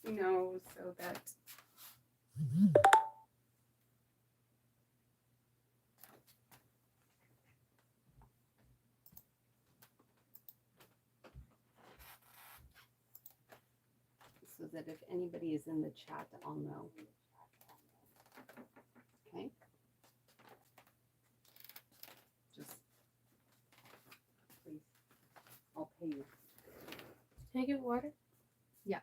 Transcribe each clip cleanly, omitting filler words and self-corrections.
No, so that if anybody is in the chat, I'll know. Okay. Just please. I'll pay you. Can I get water? Yeah.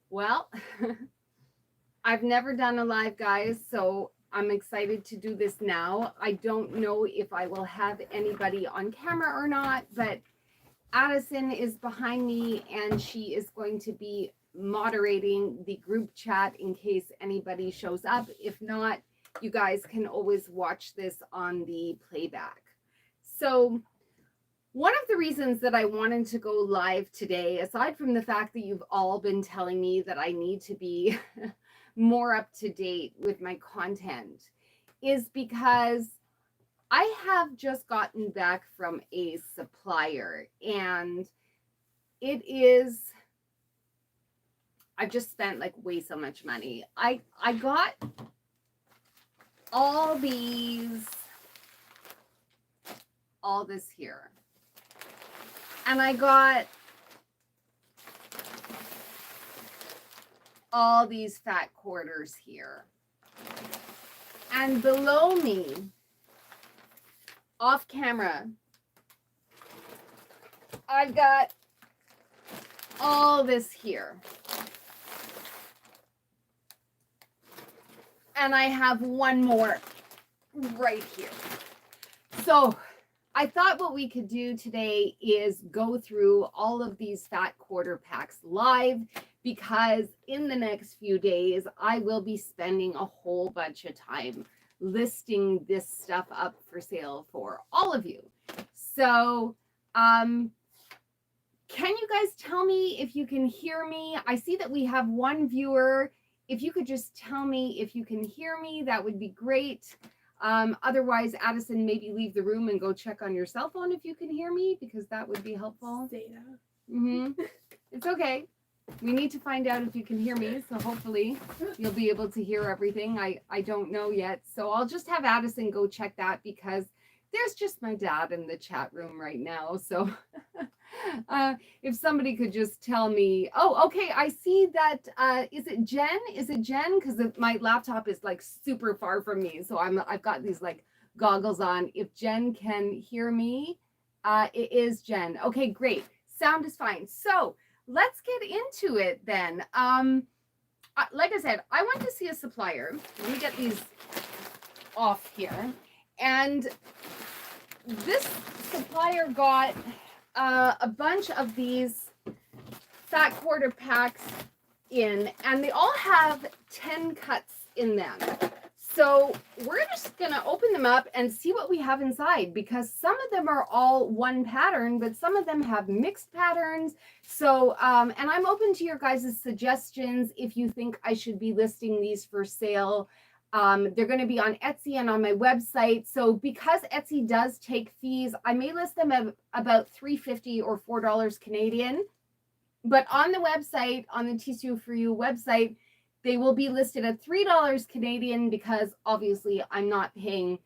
Well, I've never done a live, guys, so I'm excited to do this now. I don't know if I will have anybody on camera or not, but Addison is behind me and she is going to be moderating the group chat in case anybody shows up. If not, you guys can always watch this on the playback. So one of the reasons that I wanted to go live today, aside from the fact that you've all been telling me that I need to be more up to date with my content, is because I have just gotten back from a supplier and I've just spent like way so much money. I got all this here. And I got all these fat quarters here. And below me, off camera, I've got all this here. And I have one more right here. So I thought what we could do today is go through all of these fat quarter packs live, because in the next few days, I will be spending a whole bunch of time listing this stuff up for sale for all of you. So, can you guys tell me if you can hear me? I see that we have one viewer. If you could just tell me if you can hear me, that would be great. Otherwise, Addison, maybe leave the room and go check on your cell phone if you can hear me, because that would be helpful. Data. It's okay. We need to find out if you can hear me, so hopefully you'll be able to hear everything. I don't know yet, so I'll just have Addison go check that, because there's just my dad in the chat room right now. So if somebody could just tell me. Oh, okay, I see that. Is it Jen? Is it Jen? Because my laptop is like super far from me, so I've got these like goggles on. If Jen can hear me, it is Jen. Okay, great. Sound is fine. So let's get into it then. Like I said, I went to see a supplier. Let me get these off here. And this supplier got a bunch of these fat quarter packs in, and they all have 10 cuts in them. So we're just gonna open them up and see what we have inside, because some of them are all one pattern, but some of them have mixed patterns. So, and I'm open to your guys' suggestions if you think I should be listing these for sale. They're going to be on Etsy and on my website. So because Etsy does take fees, I may list them at about $3.50 or $4 Canadian. But on the website, on the TCU for You website, they will be listed at $3 Canadian, because obviously I'm not paying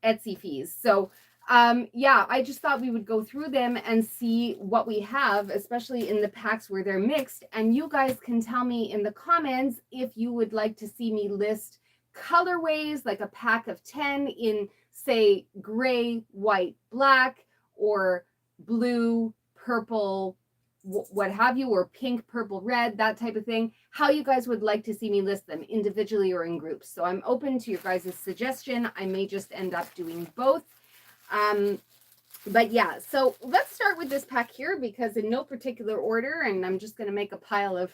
Etsy fees. So yeah, I just thought we would go through them and see what we have, especially in the packs where they're mixed. And you guys can tell me in the comments if you would like to see me list colorways, like a pack of 10 in, say, gray, white, black, or blue, purple, what have you, or pink, purple, red, that type of thing. How you guys would like to see me list them individually or in groups. So I'm open to your guys' suggestion. I may just end up doing both. But yeah, so let's start with this pack here, because in no particular order, and I'm just going to make a pile of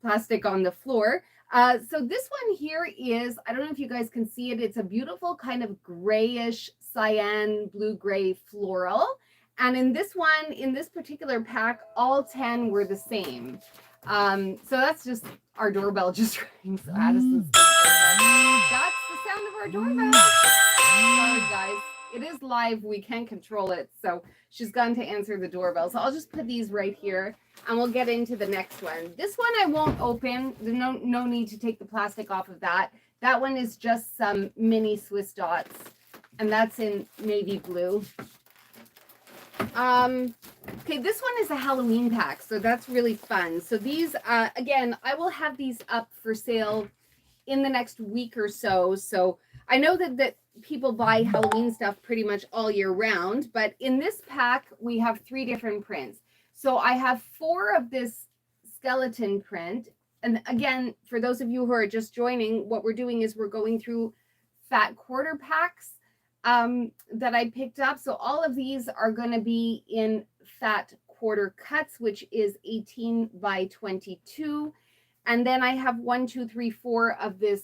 plastic on the floor. So this one here is, I don't know if you guys can see it, it's a beautiful kind of grayish cyan blue-gray floral. And in this one, in this particular pack, all 10 were the same. So that's just our doorbell just rang. So Addison's that's the sound of our doorbell. Sorry, guys. it is live. We can't control it. So she's gone to answer the doorbell. So I'll just put these right here and we'll get into the next one. This one I won't open. There's no need to take the plastic off of that. That one is just some mini Swiss dots, and that's in navy blue. Okay, this one is a Halloween pack, so that's really fun. So these, again, I will have these up for sale in the next week or so. So I know that people buy Halloween stuff pretty much all year round, but in this pack, we have 3 different prints. So I have 4 of this skeleton print. And again, for those of you who are just joining, what we're doing is we're going through fat quarter packs that I picked up. So all of these are going to be in fat quarter cuts, which is 18 by 22. And then I have 1, 2, 3, 4 of this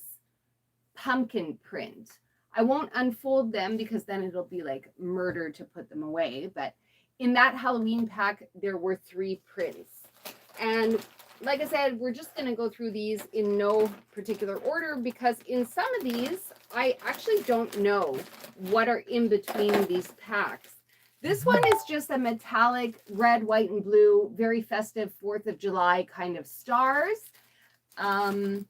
pumpkin print. I won't unfold them because then it'll be like murder to put them away. But in that Halloween pack, there were 3 prints. And like I said, we're just going to go through these in no particular order because in some of these, I actually don't know what are in between these packs. This one is just a metallic red, white, and blue, very festive 4th of July kind of stars. And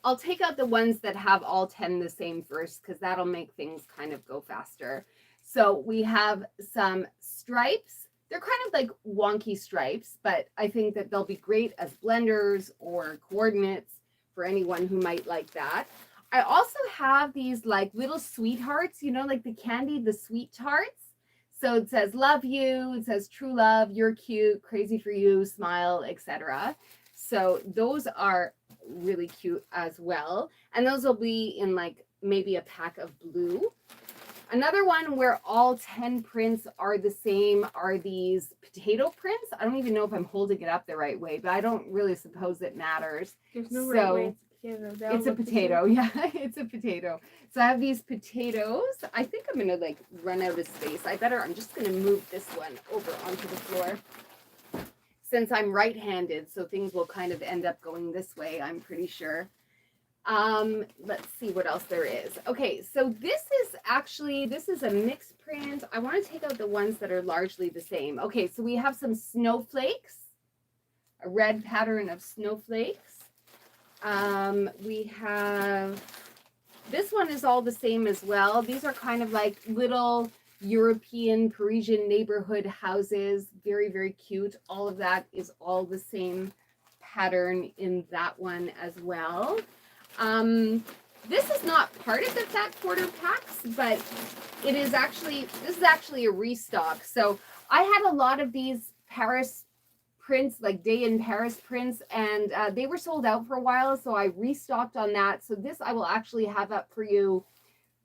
I'll take out the ones that have all 10 the same first because that'll make things kind of go faster. So we have some stripes. They're kind of like wonky stripes, but I think that they'll be great as blenders or coordinates for anyone who might like that. I also have these like little sweethearts, you know, like the candy, the sweet tarts. So it says love you, it says true love, you're cute, crazy for you, smile, etc. So those are really cute as well. And those will be in like maybe a pack of blue. Another one where all 10 prints are the same are these potato prints. I don't even know if I'm holding it up the right way, but I don't really suppose it matters. There's no right way. It's a potato. Yeah, it's a potato. So I have these potatoes. I think I'm going to like run out of space. I'm just going to move this one over onto the floor since I'm right-handed. So things will kind of end up going this way, I'm pretty sure. Let's see what else there is. Okay, so this is a mixed print. I want to take out the ones that are largely the same. Okay, so we have some snowflakes, a red pattern of snowflakes. We have, this one is all the same as well. These are kind of like little European Parisian neighborhood houses. Very, very cute. All of that is all the same pattern in that one as well. This is not part of the fat quarter packs, but this is actually a restock. So I had a lot of these Paris prints, like Day in Paris prints, and they were sold out for a while. So I restocked on that. So this I will actually have up for you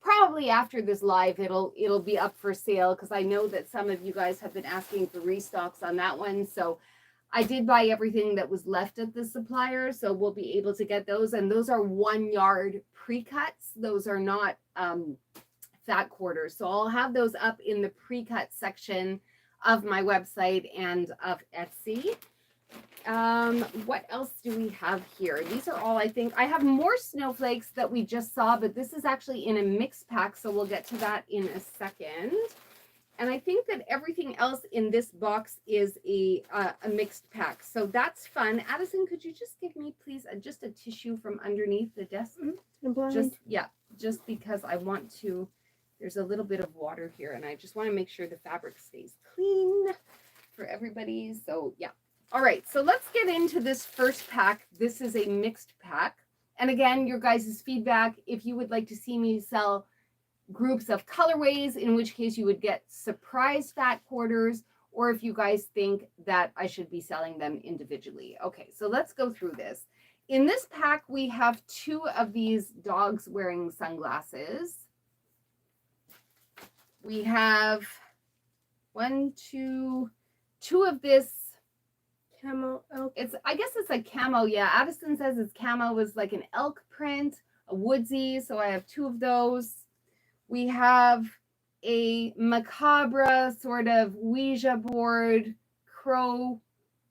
probably after this live. It'll be up for sale because I know that some of you guys have been asking for restocks on that one. So I did buy everything that was left at the supplier, so we'll be able to get those. And those are 1 yard pre-cuts. Those are not fat quarters. So I'll have those up in the pre-cut section of my website and of Etsy. What else do we have here? These are all, I think. I have more snowflakes that we just saw, but this is actually in a mixed pack, so we'll get to that in a second. And I think that everything else in this box is a mixed pack. So that's fun. Addison, could you just give me, please, just a tissue from underneath the desk? Just because I want to, there's a little bit of water here, and I just want to make sure the fabric stays clean for everybody. So, yeah. All right, so let's get into this first pack. This is a mixed pack. And again, your guys' feedback, if you would like to see me sell groups of colorways, in which case you would get surprise fat quarters, or if you guys think that I should be selling them individually. Okay, so let's go through this. In this pack, we have 2 of these dogs wearing sunglasses. We have 2 of this camo elk. I guess it's a camo. Yeah, Addison says it's camo, was like an elk print, a woodsy. So I have 2 of those. We have a macabre sort of Ouija board crow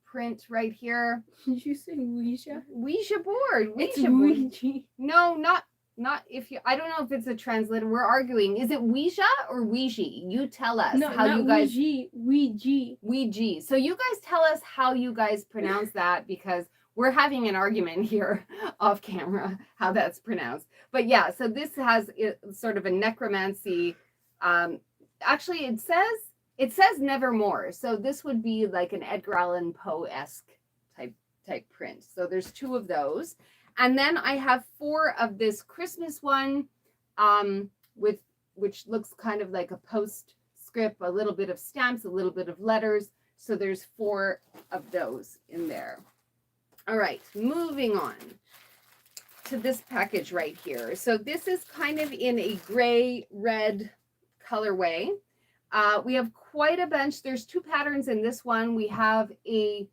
print right here. Did you say Ouija? Ouija board. It's Ouija board. Ouija. No, not not if you, I don't know if it's a translator. We're arguing. Is it Ouija or Ouija? You tell us No, how not you guys. Ouija. Ouija. So you guys tell us how you guys pronounce that, because we're having an argument here off camera how that's pronounced. But yeah, so this has sort of a necromancy. Actually, it says nevermore. So this would be like an Edgar Allan Poe-esque type print. So there's 2 of those. And then I have 4 of this Christmas one, which looks kind of like a postscript, a little bit of stamps, a little bit of letters. So there's 4 of those in there. All right, moving on to this package right here. So this is kind of in a gray red colorway. We have quite a bunch. There's 2 patterns in this one. We have a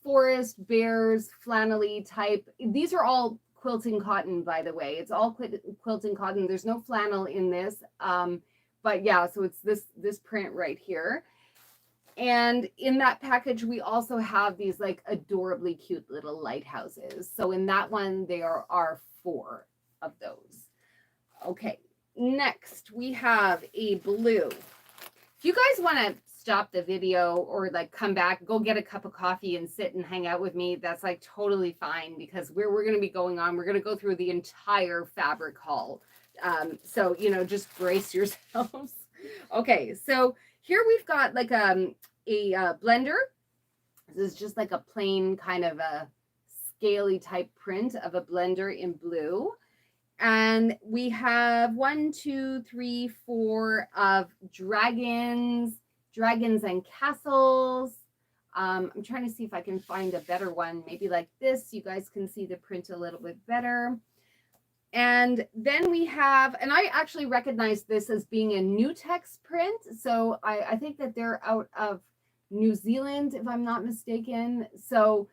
forest, bears, flannelly type. These are all quilting cotton, by the way. It's all quilting cotton. There's no flannel in this. But yeah, so it's this print right here. And in that package, we also have these like adorably cute little lighthouses. So in that one, there are 4 of those. Okay, next we have a blue. If you guys want to stop the video or like come back, go get a cup of coffee and sit and hang out with me, that's like totally fine, because we're going to be going on. We're going to go through the entire fabric haul. So, you know, just brace yourselves. Okay, so here we've got like a blender. This is just like a plain kind of a scaly type print of a blender in blue. And we have 1, 2, 3, 4 of dragons and castles. I'm trying to see if I can find a better one, maybe like this. You guys can see the print a little bit better. And then we have, and I actually recognize this as being a Nutex print. So I think that they're out of New Zealand, if I'm not mistaken. So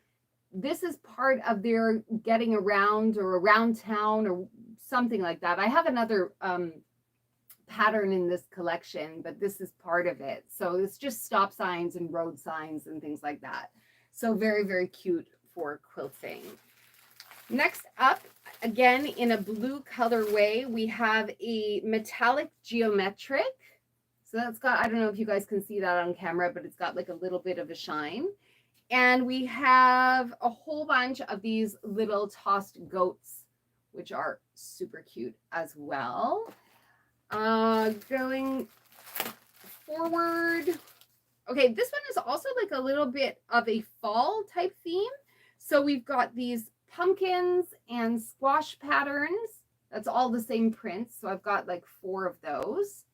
this is part of their getting around or around town or something like that. I have another pattern in this collection, but this is part of it. So it's just stop signs and road signs and things like that. So very, very cute for quilting. Next up, again, in a blue colorway, we have a metallic geometric. So that's got, I don't know if you guys can see that on camera, but it's got like a little bit of a shine. And we have a whole bunch of these little tossed goats, which are super cute as well. Going forward. Okay, this one is also like a little bit of a fall type theme. So we've got these pumpkins and squash patterns. That's all the same prints. So I've got like 4 of those.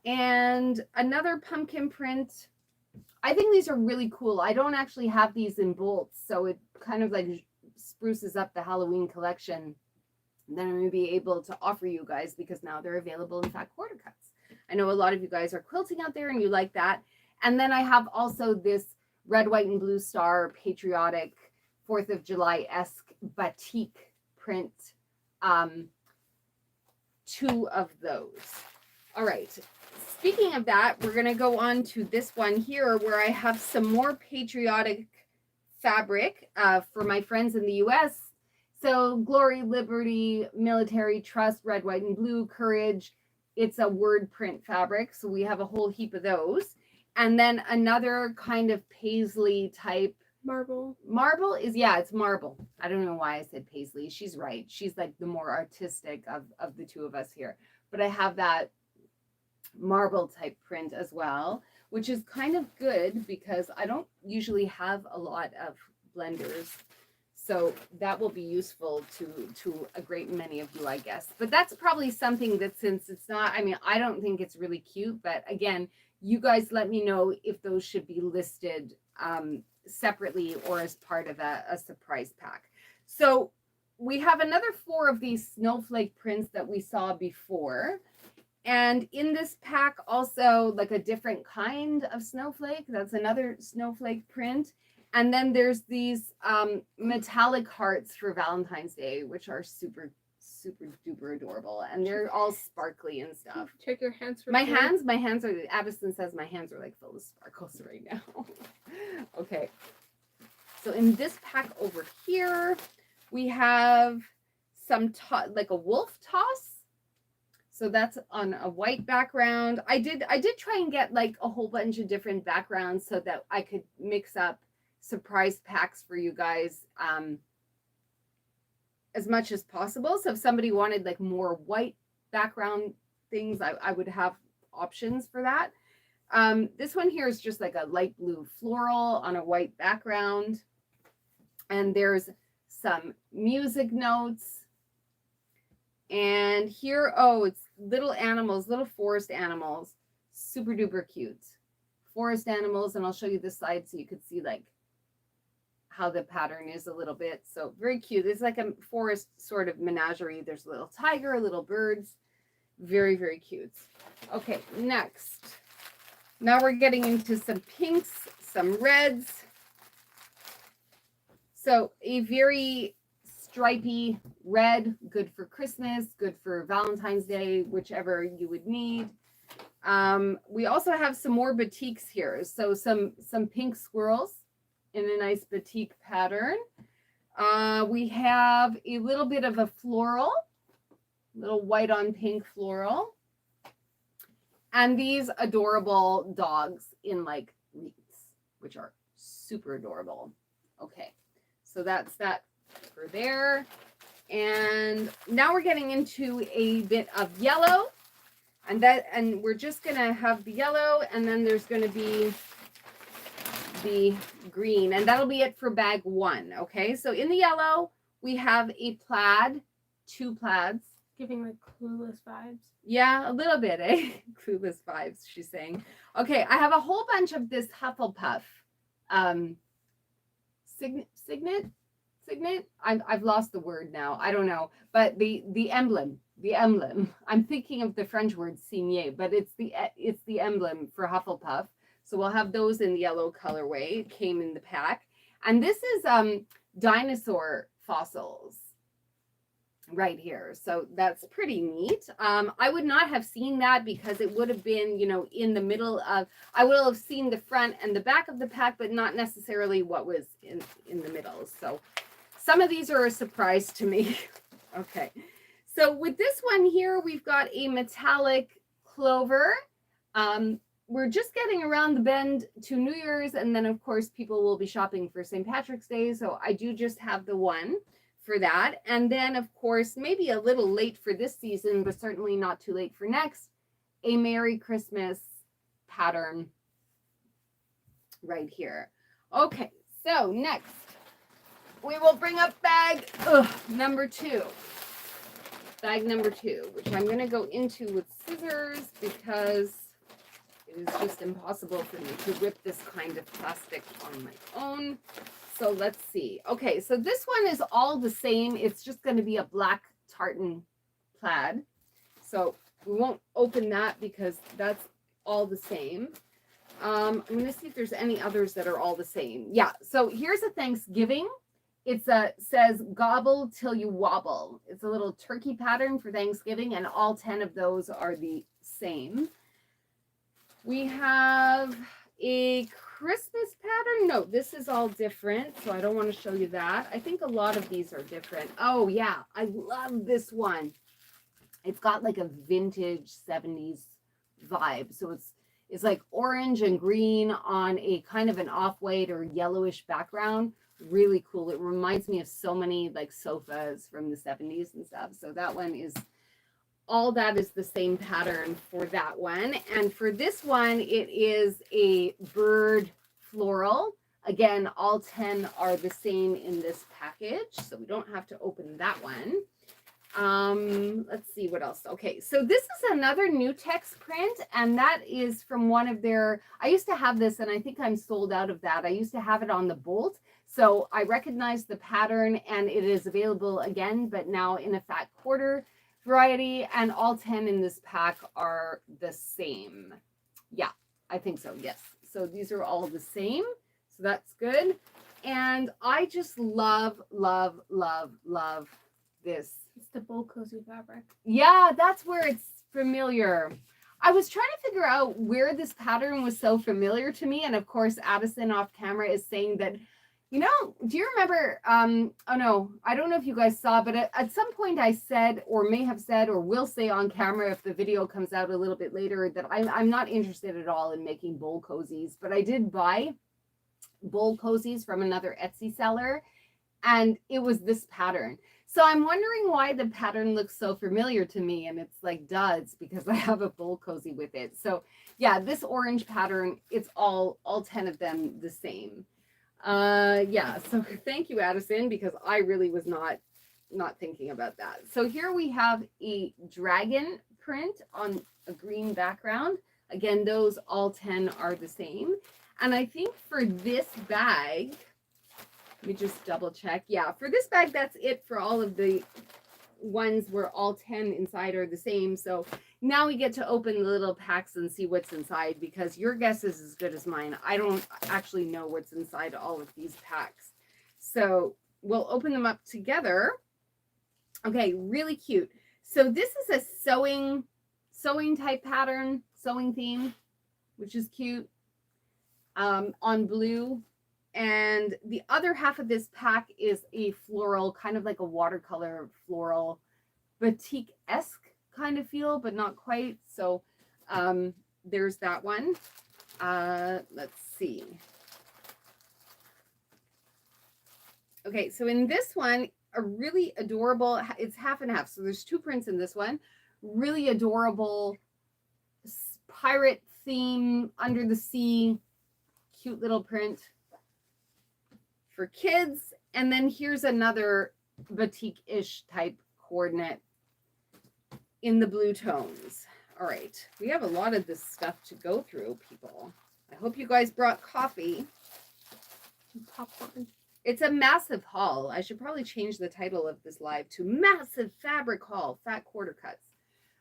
And another pumpkin print. I think these are really cool. I don't actually have these in bolts, so it kind of like spruces up the Halloween collection. And then I'm going to be able to offer you guys, because now they're available in fat quarter cuts. I know a lot of you guys are quilting out there and you like that. And then I have also this red, white, and blue star patriotic 4th of July-esque batik print. 2 of those. All right. Speaking of that, we're going to go on to this one here where I have some more patriotic fabric for my friends in the U.S. So glory, liberty, military, trust, red, white, and blue, courage. It's a word print fabric. So we have a whole heap of those. And then another kind of paisley type. Marble. Marble is, yeah, it's marble. I don't know why I said paisley. She's right. She's like the more artistic of the 2 of us here. But I have that marble type print as well, which is kind of good because I don't usually have a lot of blenders. So that will be useful to a great many of you, I guess. But that's probably something that, since it's not, I mean, I don't think it's really cute, but again, you guys let me know if those should be listed separately or as part of a surprise pack. So we have another 4 of these snowflake prints that we saw before. And in this pack also like a different kind of snowflake. That's another snowflake print. And then there's these metallic hearts for Valentine's Day, which are super, super duper adorable. And they're all sparkly and stuff. Check your hands for my hands are, Addison says my hands are like full of sparkles right now. Okay. So in this pack over here, we have some like a wolf toss. So that's on a white background. I did try and get like a whole bunch of different backgrounds so that I could mix up surprise packs for you guys as much as possible. So if somebody wanted like more white background things, I would have options for that. This one here is just like a light blue floral on a white background. And there's some music notes. And here, oh, it's little animals, little forest animals. Super duper cute. Forest animals, and I'll show you this side so you could see like how the pattern is a little bit. So very cute. It's like a forest sort of menagerie. There's a little tiger, little birds. Very, very cute. Okay, next. Now we're getting into some pinks, some reds. So a very stripy red, good for Christmas, good for Valentine's Day, whichever you would need. We also have some more batiks here. So some pink squirrels in a nice batik pattern. We have a little bit of a floral, little white on pink floral. And these adorable dogs in like wreaths, which are super adorable. Okay, so that's that for there. And now we're getting into a bit of yellow. And we're just gonna have the yellow, and then there's gonna be the green, and that'll be it for bag one. Okay, so in the yellow we have a plaid, 2 plaids. Giving like Clueless vibes. Yeah, a little bit, eh? Clueless vibes, she's saying. Okay, I have a whole bunch of this Hufflepuff signet. I've lost the word now. I don't know, but the emblem. I'm thinking of the French word signet, but it's the emblem for Hufflepuff. So we'll have those in the yellow colorway. It came in the pack, and this is dinosaur fossils right here. So that's pretty neat. I would not have seen that because it would have been, you know, in the middle of, I will have seen the front and the back of the pack, but not necessarily what was in the middle. So some of these are a surprise to me. Okay. So with this one here, we've got a metallic clover. We're just getting around the bend to New Year's, and then of course people will be shopping for St. Patrick's Day. So I do just have the one for that. And then of course, maybe a little late for this season, but certainly not too late for next, a Merry Christmas pattern right here. Okay, so next we will bring up bag number 2. Bag number 2, which I'm going to go into with scissors because it is just impossible for me to rip this kind of plastic on my own. So let's see. Okay, so this one is all the same. It's just going to be a black tartan plaid. So we won't open that because that's all the same. I'm going to see if there's any others that are all the same. Yeah, so here's a Thanksgiving. It says gobble till you wobble. It's a little turkey pattern for Thanksgiving, and all 10 of those are the same. We have a Christmas pattern. No, this is all different, so I don't want to show you that. I think a lot of these are different. Oh yeah, I love this one. It's got like a vintage 70s vibe. So it's like orange and green on a kind of an off-white or yellowish background. Really cool. It reminds me of so many like sofas from the 70s and stuff. So that one is, all that is the same pattern for that one. And for this one, it is a bird floral. Again, all 10 are the same in this package, so we don't have to open that one. Let's see what else. Okay, so this is another new text print, and that is from one of their, I used to have this and I think I'm sold out of that. I used to have it on the Bolt. So I recognize the pattern and it is available again, but now in a fat quarter variety, and all 10 in this pack are the same. Yeah, I think so. Yes. So these are all the same. So that's good. And I just love, love, love, love this. It's the bowl cozy fabric. Yeah, that's where it's familiar. I was trying to figure out where this pattern was so familiar to me. And of course, Addison off camera is saying that You know, do you remember, oh no, I don't know if you guys saw, but at some point I said, or may have said, or will say on camera if the video comes out a little bit later, that I'm not interested at all in making bowl cozies, but I did buy bowl cozies from another Etsy seller, and it was this pattern. So I'm wondering why the pattern looks so familiar to me, and it's like, duh, it's because I have a bowl cozy with it. So yeah, this orange pattern, it's all 10 of them the same. Yeah, so thank you, Addison, because I really was not thinking about that. So here we have a dragon print on a green background. Again, those all 10 are the same. And I think for this bag, let me just double check. Yeah, for this bag, that's it for all of the ones where all 10 inside are the same. So now we get to open the little packs and see what's inside, because your guess is as good as mine. I don't actually know what's inside all of these packs. So we'll open them up together. Okay, really cute. So this is a sewing type pattern, sewing theme, which is cute, on blue. And the other half of this pack is a floral, kind of like a watercolor floral, batik-esque kind of feel, but not quite. So there's that one. Let's see. Okay, so in this one, a really adorable, it's half and half. So there's two prints in this one. Really adorable pirate theme, under the sea, cute little print for kids. And then here's another batik-ish type coordinate in the blue tones. All right, we have a lot of this stuff to go through, people. I hope you guys brought coffee. Popcorn. It's a massive haul. I should probably change the title of this live to Massive Fabric Haul, Fat Quarter Cuts.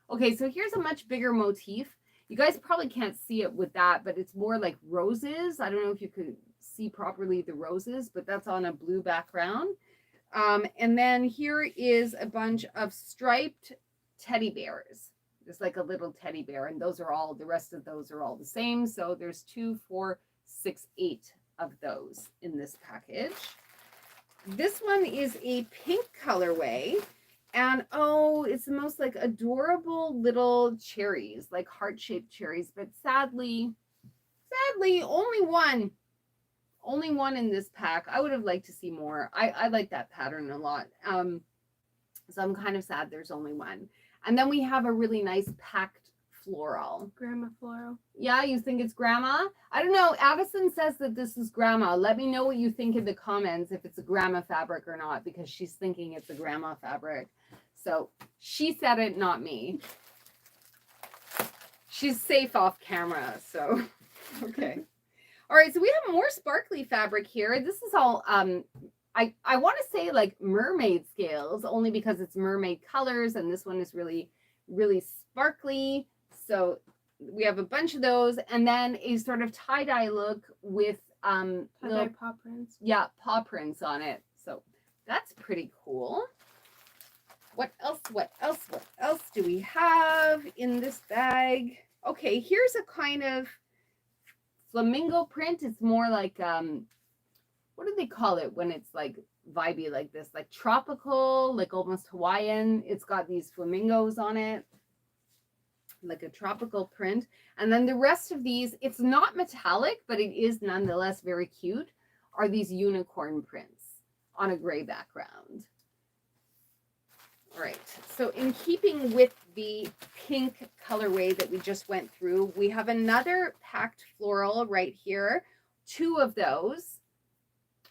Okay, so here's a much bigger motif. You guys probably can't see it with that, but it's more like roses. I don't know if you could see properly the roses, but that's on a blue background. And then here is a bunch of striped teddy bears. There's like a little teddy bear, and those are all, the rest of those are all the same. So there's 2, 4, 6, 8 of those in this package. This one is a pink colorway, and oh, it's the most like adorable little cherries, like heart-shaped cherries, but sadly only one in this pack. I would have liked to see more. I like that pattern a lot. So I'm kind of sad there's only one. And then we have a really nice packed floral. Grandma floral. Yeah, you think it's grandma? I don't know. Addison says that this is grandma. Let me know what you think in the comments, if it's a grandma fabric or not, because she's thinking it's a grandma fabric. So she said it, not me. She's safe off camera, so okay. All right, so we have more sparkly fabric here. This is all I want to say like mermaid scales, only because it's mermaid colors, and this one is really, really sparkly. So we have a bunch of those, and then a sort of tie-dye look with tie-dye paw prints. Yeah, paw prints on it. So that's pretty cool. What else do we have in this bag? Okay, here's a kind of flamingo print. It's more like what do they call it when it's like vibey like this, like tropical, like almost Hawaiian. It's got these flamingos on it, like a tropical print. And then the rest of these, it's not metallic, but it is nonetheless very cute, are these unicorn prints on a gray background. All right, so in keeping with the pink colorway that we just went through, we have another packed floral right here, 2 of those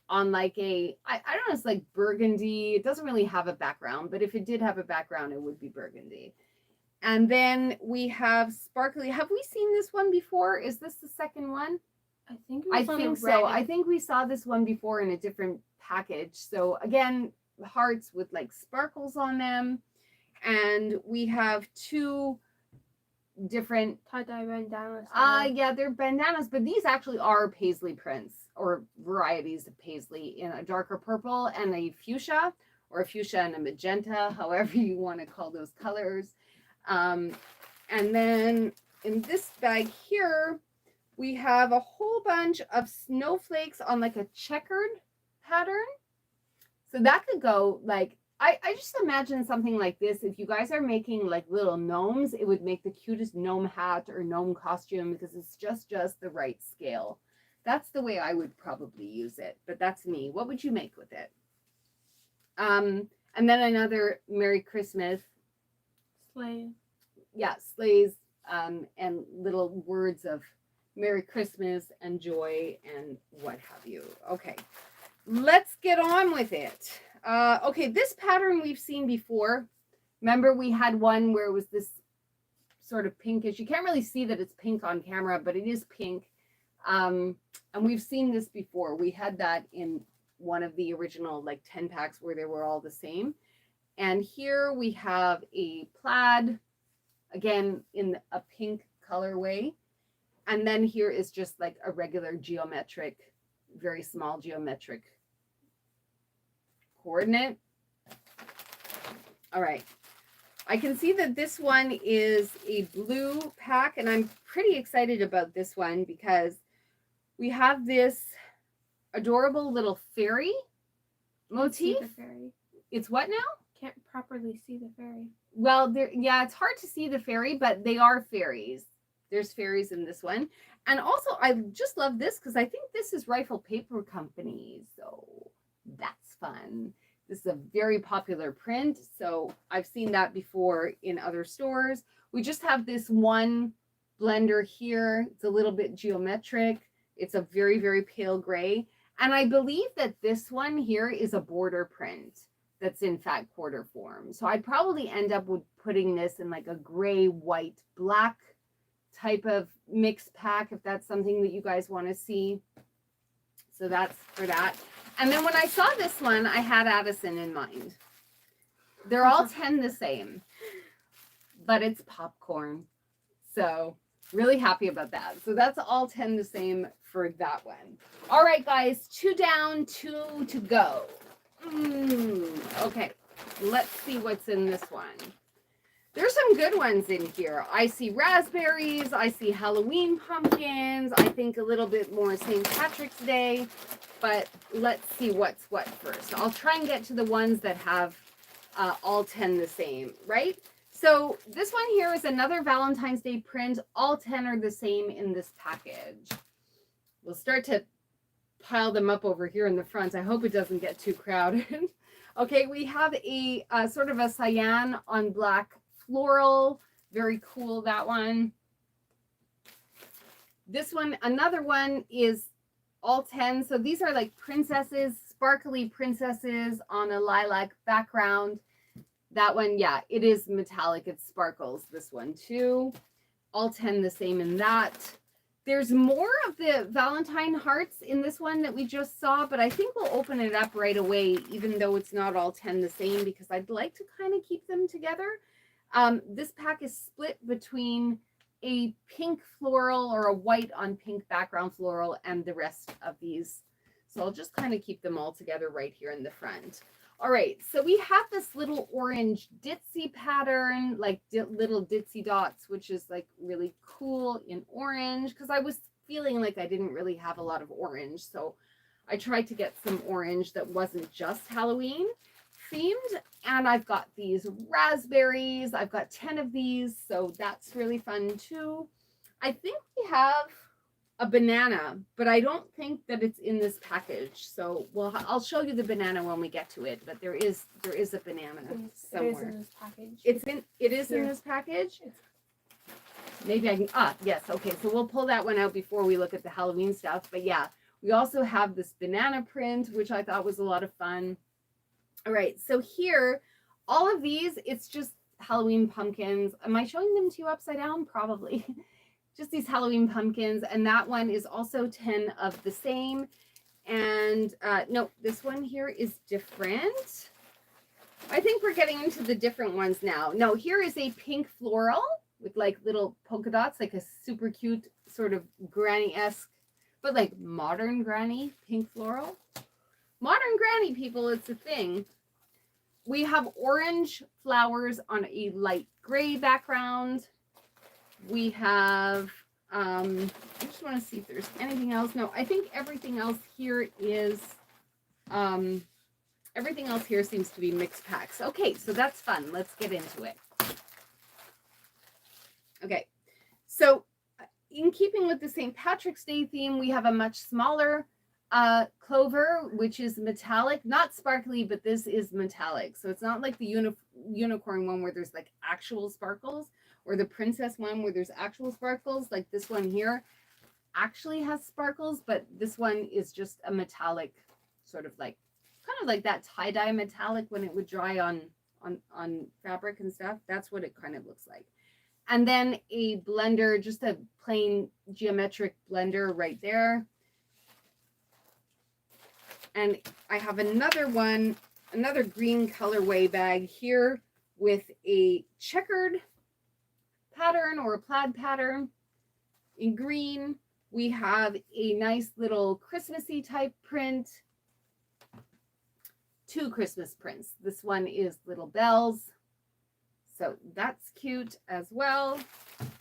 on like a, I don't know, it's like burgundy. It doesn't really have a background, but if it did have a background, it would be burgundy. And then we have sparkly. Have we seen this one before? Is this the second one? I think so. I think we saw this one before in a different package. So again, hearts with like sparkles on them. And we have 2 different tie-dye bandanas. Yeah, they're bandanas, but these actually are paisley prints, or varieties of paisley, in a darker purple and a fuchsia, or a fuchsia and a magenta, however you want to call those colors. And then in this bag here, we have a whole bunch of snowflakes on like a checkered pattern. So that could go like, I just imagine something like this. If you guys are making like little gnomes, it would make the cutest gnome hat or gnome costume because it's just the right scale. That's the way I would probably use it, but that's me. What would you make with it? And then another Merry Christmas. Sleigh. Yeah, sleighs, and little words of Merry Christmas and joy and what have you. Okay, let's get on with it. Okay, this pattern we've seen before. Remember we had one where it was this sort of pinkish. You can't really see that it's pink on camera, but it is pink. And we've seen this before. We had that in one of the original like 10 packs where they were all the same. And here we have a plaid, again, in a pink colorway. And then here is just like a regular geometric, very small geometric coordinate. All right. I can see that this one is a blue pack, and I'm pretty excited about this one because we have this adorable little fairy motif. The fairy. It's what now? Can't properly see the fairy. Well, yeah, it's hard to see the fairy, but they are fairies. There's fairies in this one. And also, I just love this because I think this is Rifle Paper Company. So that's fun. This is a very popular print. So I've seen that before in other stores. We just have this one blender here. It's a little bit geometric. It's a very, very pale gray. And I believe that this one here is a border print that's in fact quarter form. So I'd probably end up with putting this in like a gray, white, black type of mix pack if that's something that you guys want to see. So that's for that. And then when I saw this one, I had Addison in mind. They're all 10 the same, but it's popcorn. So really happy about that. So that's all 10 the same for that one. All right, guys, 2 down, 2 to go. Okay, let's see what's in this one. There's some good ones in here. I see raspberries. I see Halloween pumpkins. I think a little bit more St. Patrick's Day. But let's see what's what first. I'll try and get to the ones that have all 10 the same, right? So this one here is another Valentine's Day print. All 10 are the same in this package. We'll start to pile them up over here in the front. I hope it doesn't get too crowded. Okay, we have a sort of a cyan on black floral. Very cool, that one. This one, another one is all 10. So these are like princesses, sparkly princesses on a lilac background. That one, yeah, it is metallic. It sparkles. This one too. All 10 the same in that. There's more of the Valentine hearts in this one that we just saw, but I think we'll open it up right away, even though it's not all 10 the same, because I'd like to kind of keep them together. This pack is split between a pink floral or a white on pink background floral and the rest of these. So I'll just kind of keep them all together right here in the front. All right, so we have this little orange ditzy pattern, like little ditzy dots, which is like really cool in orange, because I was feeling like I didn't really have a lot of orange. So I tried to get some orange that wasn't just Halloween themed. And I've got these raspberries. I've got 10 of these, so that's really fun too. I think we have a banana, but I don't think that it's in this package. So I'll show you the banana when we get to it, but there is a banana somewhere. It is in this package. It is in this package? Maybe I can, yes, okay. So we'll pull that one out before we look at the Halloween stuff. But yeah, we also have this banana print, which I thought was a lot of fun. All right, so here, all of these, it's just Halloween pumpkins. Am I showing them to you upside down? Probably. Just these Halloween pumpkins. And that one is also 10 of the same. And no, this one here is different. I think we're getting into the different ones now. No, here is a pink floral with like little polka dots, like a super cute sort of granny-esque, but like modern granny pink floral. Modern granny, people, it's a thing. We have orange flowers on a light gray background. We have, I just want to see if there's anything else. No, I think everything else here is Everything else here seems to be mixed packs. Okay, so that's fun. Let's get into it. Okay, so in keeping with the St. Patrick's Day theme, we have a much smaller clover, which is metallic, not sparkly, but this is metallic. So it's not like the unicorn one where there's like actual sparkles, or the princess one where there's actual sparkles. Like this one here actually has sparkles, but this one is just a metallic, sort of like, kind of like that tie-dye metallic when it would dry on fabric and stuff. That's what it kind of looks like. And then a blender, just a plain geometric blender right there. And I have another one, another green colorway bag here with a checkered pattern or a plaid pattern. In green, we have a nice little Christmassy type print. Two Christmas prints. This one is little bells. So that's cute as well.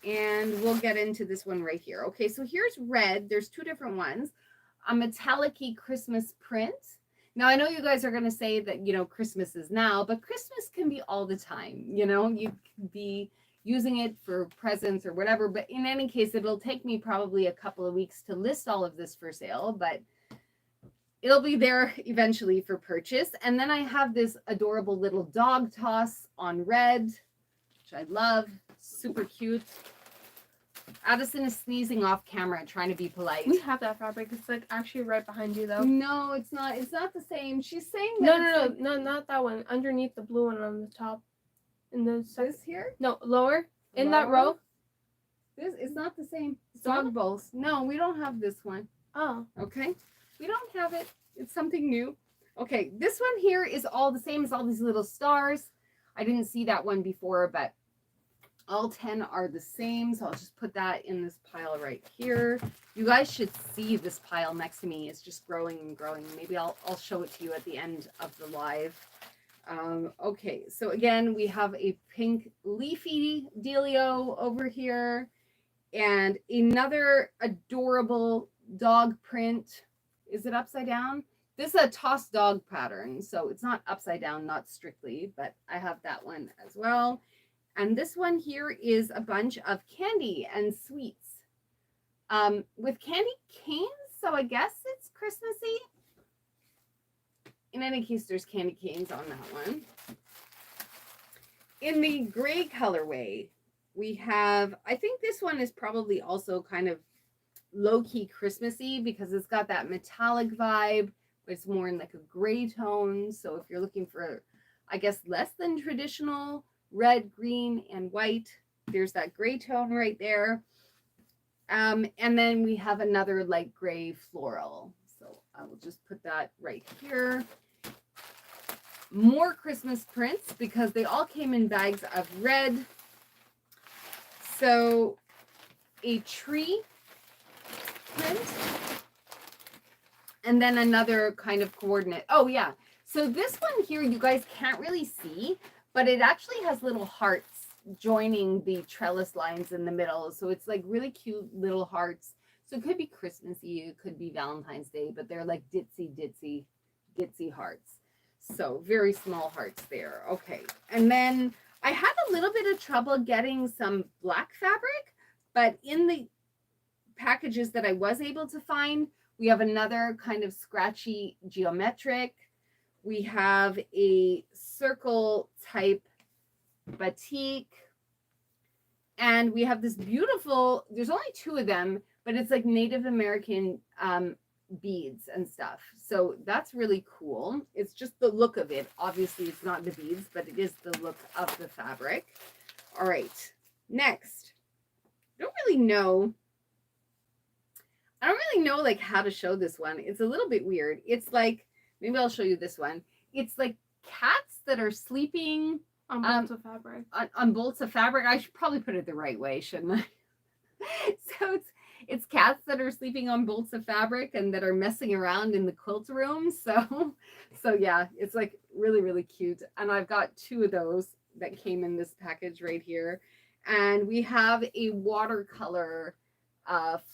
And we'll get into this one right here. Okay, so here's red. There's two different ones. A metallic-y Christmas print. Now, I know you guys are going to say that, you know, Christmas is now, but Christmas can be all the time. You know, you can be using it for presents or whatever. But in any case, it'll take me probably a couple of weeks to list all of this for sale. But it'll be there eventually for purchase. And then I have this adorable little dog toss on red, which I love. Super cute. Addison is sneezing off camera, trying to be polite. We have that fabric. It's like actually right behind you though. No, it's not. It's not the same. She's saying that no, not that one. Underneath the blue one on the top. In the this here? No, lower. In that row. This is not the same. It's Dog not? bowls. No, we don't have this one. Oh. Okay. We don't have it. It's something new. Okay, this one here is all the same as all these little stars. I didn't see that one before, but all 10 are the same. So I'll just put that in this pile right here. You guys should see this pile next to me. It's just growing and growing. Maybe I'll show it to you at the end of the live. Okay, so again, we have a pink leafy dealio over here and another adorable dog print. Is it upside down? This is a tossed dog pattern, so it's not upside down, not strictly, but I have that one as well. And this one here is a bunch of candy and sweets with candy canes, so I guess it's Christmassy. In any case, there's candy canes on that one. In the gray colorway, we have, I think this one is probably also kind of low-key Christmassy because it's got that metallic vibe, but it's more in like a gray tone. So if you're looking for, I guess, less than traditional red, green, and white, there's that gray tone right there. And then we have another light gray floral. So I will just put that right here. More Christmas prints because they all came in bags of red. So a tree print. And then another kind of coordinate. Oh, yeah. So this one here, you guys can't really see, but it actually has little hearts joining the trellis lines in the middle. So it's like really cute little hearts. So it could be Christmassy, it could be Valentine's Day, but they're like ditzy hearts. So very small hearts there. Okay. And then I had a little bit of trouble getting some black fabric, but in the packages that I was able to find, we have another kind of scratchy geometric. We have a circle type batik. And we have this beautiful, there's only two of them, but it's like Native American beads and stuff. So that's really cool. It's just the look of it. Obviously, it's not the beads, but it is the look of the fabric. All right. Next. I don't really know like how to show this one. It's a little bit weird. It's like, maybe I'll show you this one. It's like cats that are sleeping on bolts of fabric. On bolts of fabric. I should probably put it the right way, shouldn't I? So it's cats that are sleeping on bolts of fabric and that are messing around in the quilt room. So yeah, it's like really, really cute. And I've got two of those that came in this package right here. And we have a watercolor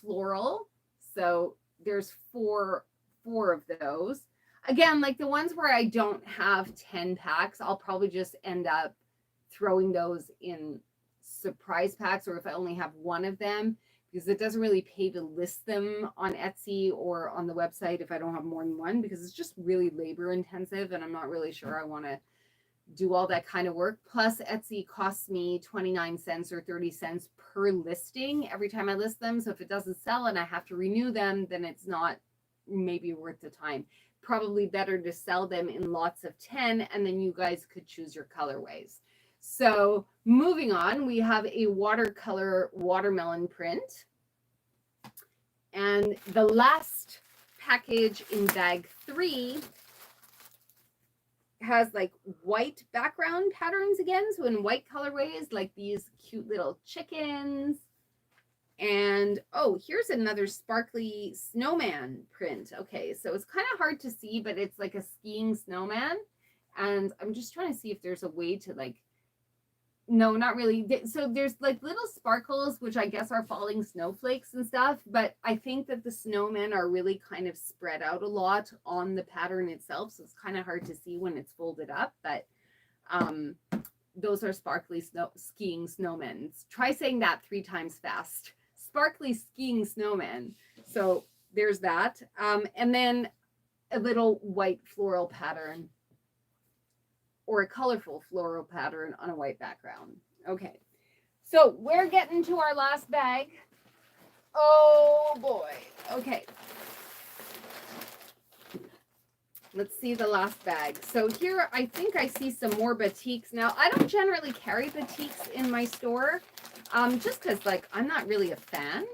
floral. So there's four of those. Again, like the ones where I don't have 10 packs, I'll probably just end up throwing those in surprise packs, or if I only have one of them, because it doesn't really pay to list them on Etsy or on the website if I don't have more than one, because it's just really labor intensive and I'm not really sure I want to do all that kind of work. Plus, Etsy costs me 29 cents or 30 cents per listing every time I list them. So if it doesn't sell and I have to renew them, then it's not maybe worth the time. Probably better to sell them in lots of 10, and then you guys could choose your colorways. So moving on, we have a watercolor watermelon print. And the last package in bag 3 has like white background patterns again. So in white colorways, like these cute little chickens. And oh, here's another sparkly snowman print. Okay, so it's kind of hard to see, but it's like a skiing snowman. And I'm just trying to see if there's a way to like, no, not really. So there's like little sparkles, which I guess are falling snowflakes and stuff. But I think that the snowmen are really kind of spread out a lot on the pattern itself. So it's kind of hard to see when it's folded up. But those are sparkly skiing snowmen. Try saying that 3 times fast. Sparkly skiing snowmen. So there's that. And then a little white floral pattern, or a colorful floral pattern on a white background. Okay, so we're getting to our last bag. Oh boy. Okay, let's see the last bag. So here I think I see some more batiks. Now I don't generally carry batiks in my store, just because like I'm not really a fan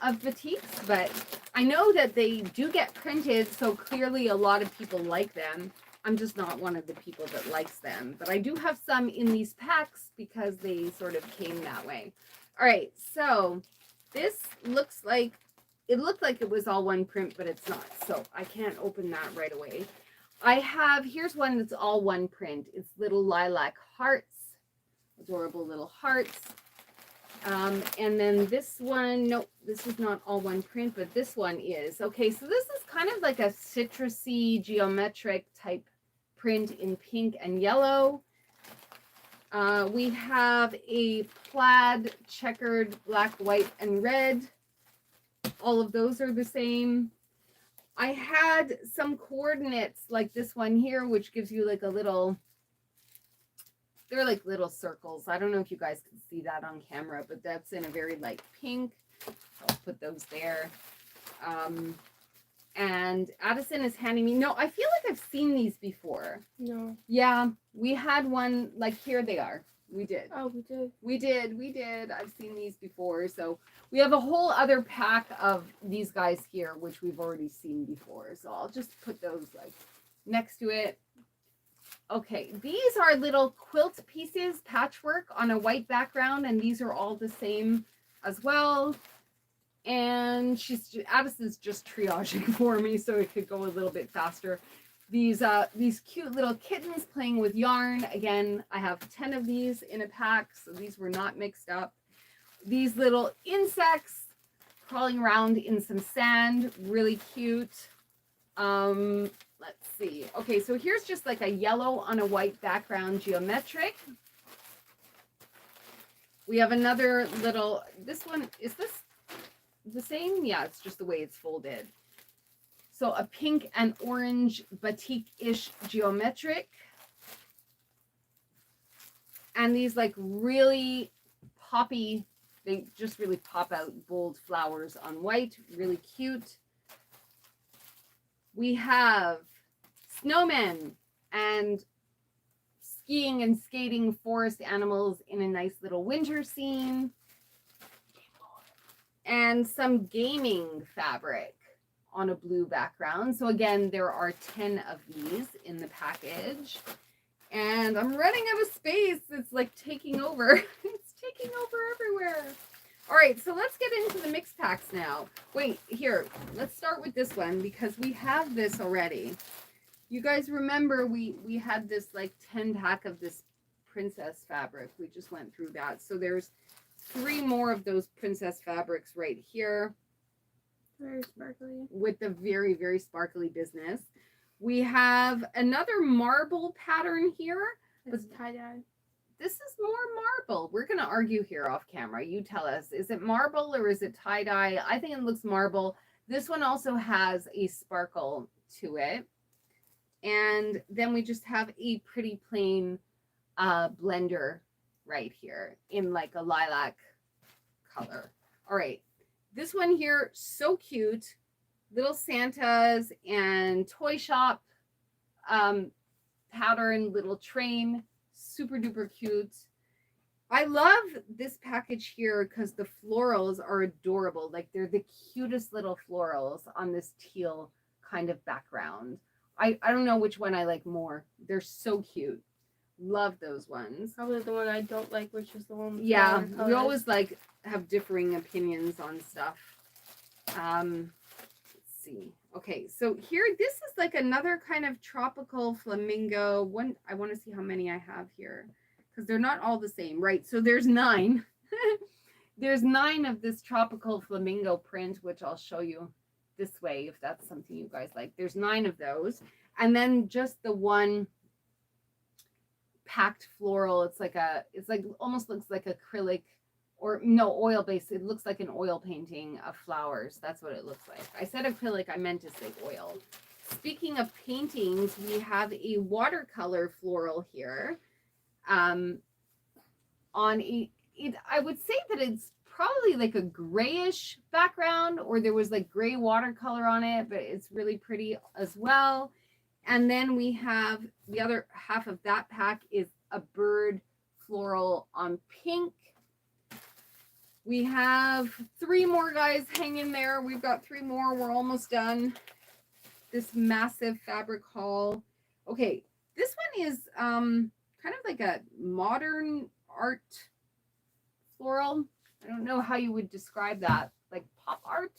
of batiks, but I know that they do get printed, so clearly a lot of people like them. I'm just not one of the people that likes them, but I do have some in these packs because they sort of came that way. All right, so this looks like, it looked like it was all one print, but it's not, so I can't open that right away. I have, here's one that's all one print. It's little lilac hearts, adorable little hearts. And then this one, nope, this is not all one print, but this one is. Okay, so this is kind of like a citrusy geometric type print in pink and yellow. We have a plaid checkered black, white, and red. All of those are the same. I had some coordinates like this one here, which gives you like a little, they're like little circles. I don't know if you guys can see that on camera, but that's in a very light pink. I'll put those there. And Addison is handing me, no, I feel like I've seen these before. No. Yeah, we had one, like here they are. We did. Oh, we did. We did. I've seen these before. So we have a whole other pack of these guys here, which we've already seen before. So I'll just put those like next to it. Okay, these are little quilt pieces, patchwork on a white background, and these are all the same as well. And Addison's just triaging for me so it could go a little bit faster. These cute little kittens playing with yarn. Again, I have 10 of these in a pack, so these were not mixed up. These little insects crawling around in some sand, really cute. Let's see. Okay, so here's just like a yellow on a white background geometric. We have another little, this one, is this the same? Yeah, it's just the way it's folded. So a pink and orange batik-ish geometric. And these like really poppy, they just really pop out bold flowers on white, really cute. We have snowmen and skiing and skating forest animals in a nice little winter scene. And some gaming fabric on a blue background. So again, there are 10 of these in the package. And I'm running out of space. It's like taking over. It's taking over everywhere. All right, so let's get into the mix packs now. Wait, here, let's start with this one because we have this already. You guys remember we had this like 10 pack of this princess fabric. We just went through that. So there's 3 more of those princess fabrics right here. Very sparkly. With the very, very sparkly business. We have another marble pattern here. It's tie-dye. This is more marble. We're going to argue here off camera. You tell us, is it marble or is it tie-dye? I think it looks marble. This one also has a sparkle to it. And then we just have a pretty plain blender right here in like a lilac color. All right. This one here, so cute. Little Santas and toy shop pattern, little train, super duper cute. I love this package here because the florals are adorable. Like they're the cutest little florals on this teal kind of background. I don't know which one I like more. They're so cute. Love those ones. Probably the one I don't like, which is the one with Yeah, the we colors. always like have differing opinions on stuff. Let's see. Okay, so here, this is like another kind of tropical flamingo. One, I want to see how many I have here because they're not all the same, right? So there's 9. There's 9 of this tropical flamingo print, which I'll show you this way if that's something you guys like. There's 9 of those. And then just the one packed floral. It's like almost looks like acrylic or no, oil based. It looks like an oil painting of flowers. That's what it looks like. I said acrylic, I meant to say oil. Speaking of paintings, we have a watercolor floral here. On I would say that it's probably like a grayish background, or there was like gray watercolor on it, but it's really pretty as well. And then we have the other half of that pack is a bird floral on pink. We have 3 more guys hanging there. We've got 3 more. We're almost done. This massive fabric haul. Okay, this one is kind of like a modern art floral. I don't know how you would describe that. Like pop art.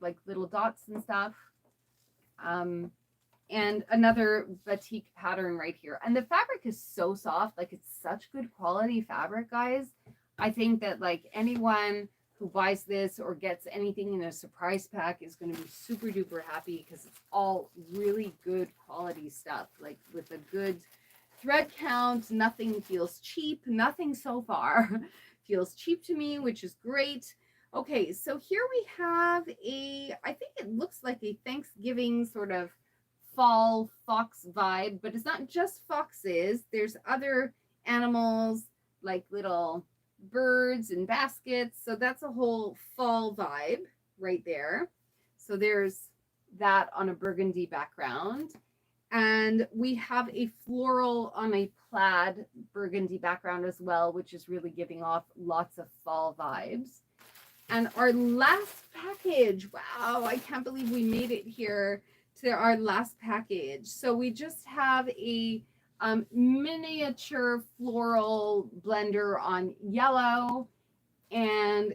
Like little dots and stuff. And another batik pattern right here. And the fabric is so soft. Like it's such good quality fabric, guys. I think that like anyone who buys this or gets anything in a surprise pack is going to be super duper happy because it's all really good quality stuff. Like with a good thread count, nothing feels cheap. Nothing so far feels cheap to me, which is great. Okay, so here we have I think it looks like a Thanksgiving sort of fall fox vibe, but it's not just foxes. There's other animals like little birds and baskets. So that's a whole fall vibe right there. So there's that on a burgundy background. And we have a floral on a plaid burgundy background as well, which is really giving off lots of fall vibes. And our last package, wow, I can't believe we made it here to our last package. So we just have a miniature floral blender on yellow. And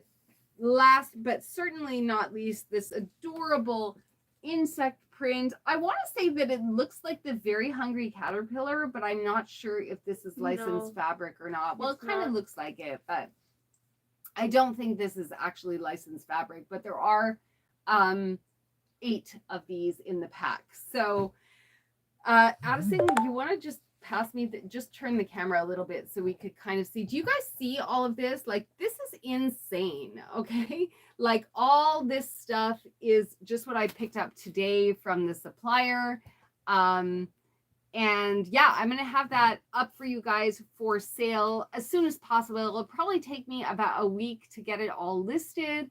last but certainly not least, this adorable insect print. I want to say that it looks like the Very Hungry Caterpillar, but I'm not sure if this is licensed fabric or not. Well, it kind of looks like it, but I don't think this is actually licensed fabric, but there are 8 of these in the pack. So Addison, you want to just pass me, just turn the camera a little bit so we could kind of see. Do you guys see all of this? Like, this is insane, okay? Like, all this stuff is just what I picked up today from the supplier. And yeah, I'm going to have that up for you guys for sale as soon as possible. It'll probably take me about a week to get it all listed.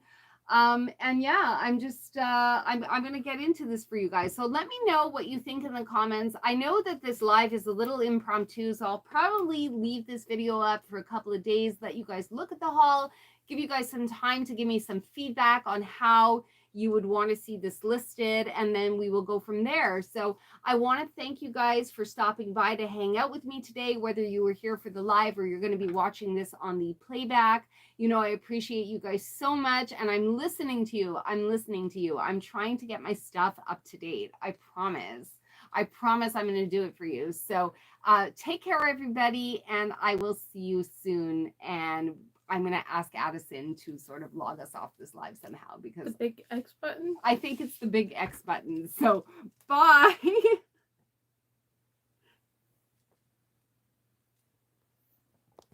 And yeah, I'm just, I'm going to get into this for you guys. So let me know what you think in the comments. I know that this live is a little impromptu, so I'll probably leave this video up for a couple of days, let you guys look at the haul, give you guys some time to give me some feedback on how you would want to see this listed, and then we will go from there. So I want to thank you guys for stopping by to hang out with me today, whether you were here for the live or you're going to be watching this on the playback. You know, I appreciate you guys so much, and I'm listening to you. I'm listening to you. I'm trying to get my stuff up to date. I promise. I promise I'm going to do it for you. So take care, everybody, and I will see you soon. And I'm going to ask Addison to sort of log us off this live somehow The because big X button. I think it's the big X button. So bye.